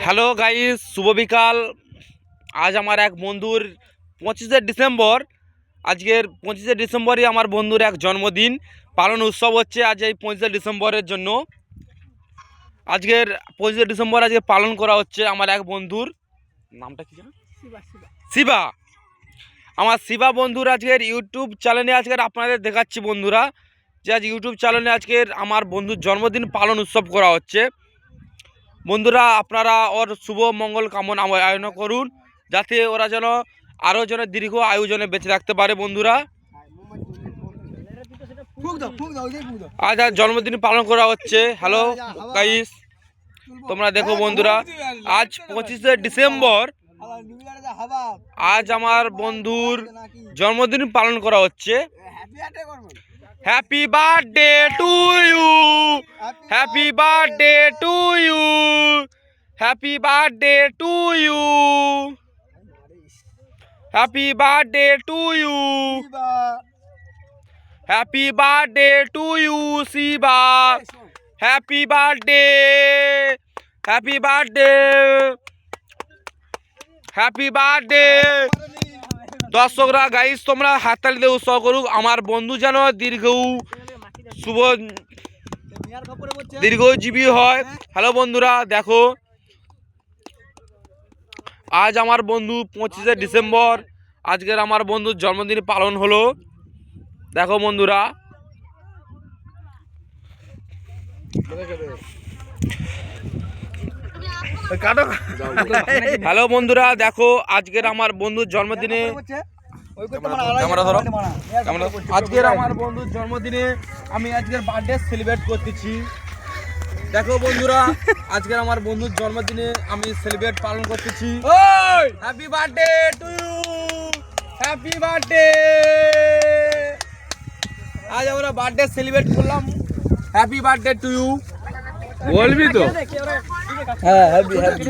Hello guys, শুভ বিকাল। আজ আমার এক বন্ধুর 25শে ডিসেম্বর। আজকের 25শে ডিসেম্বরই আমার বন্ধুর এক জন্মদিন পালন উৎসব হচ্ছে আজ এই 25শে ডিসেম্বরের জন্য। আজকের 25শে ডিসেম্বর আজকে পালন করা হচ্ছে আমার এক বন্ধুর নামটা কি জানো? শিবা। আমার শিবা বন্ধুর আজকের ইউটিউব চ্যানেলে আজকের আপনাদের দেখাচ্ছি বন্ধুরা, যে আজ ইউটিউব চ্যানেলে আজকের আমার বন্ধুর জন্মদিন পালন উৎসব করা হচ্ছে। বন্ধুরা, আপনারা ওর শুভ মঙ্গল কামনা আয়োজন করুন, যাতে ওরা যেন আরও যেন দীর্ঘ আয়োজনে বেঁচে থাকতে পারে। বন্ধুরা, আজ আর জন্মদিন পালন করা হচ্ছে। হ্যালো গাইস, তোমরা দেখো বন্ধুরা, আজ 25শে ডিসেম্বর, আজ আমার বন্ধুর জন্মদিন পালন করা হচ্ছে। Happy birthday to you, happy birthday to you, happy birthday to you, happy birthday to you, happy birthday to you Shiba, happy birthday, happy birthday, happy birthday. দর্শকরা গাইস, তোমরা হাততালি দিয়ে উৎসাহ করুক, আমার বন্ধু যেন দীর্ঘজীবী হয়। হ্যালো বন্ধুরা, দেখো আজ আমার বন্ধু 25শে ডিসেম্বর, আজকের আমার বন্ধুর জন্মদিন পালন হলো। দেখো বন্ধুরা, হ্যালো বন্ধুরা, দেখো আজকের আমার বন্ধুর জন্মদিনে, আজকের আমার বন্ধুর জন্মদিনে আমি আজকের বার্থডে সেলিব্রেট করতেছি। দেখো বন্ধুরা, আজকের আমার বন্ধুর জন্মদিনে আমি সেলিব্রেট পালন করতেছি। Happy birthday to you, happy birthday. আজ আমরা বার্থডে সেলিব্রেট করলাম। হ্যাপি বার্থডে টু ইউ বলবি তো? হ্যাঁ, happy happy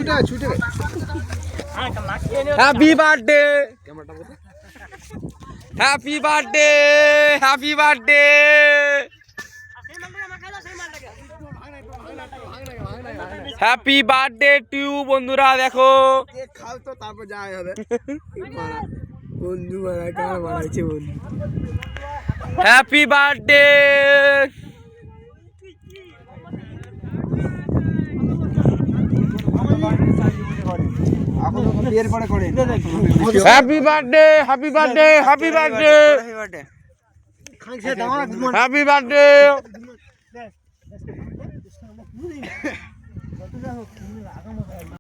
happy birthday, happy birthday, happy birthday, happy birthday to you. বন্ধুরা দেখো, খাও তো তারপর যাই হবে। বন্ধু বানায় কার বানাইছে বন্ধু। Happy birthday, happy birthday, happy birthday, happy birthday, happy birthday.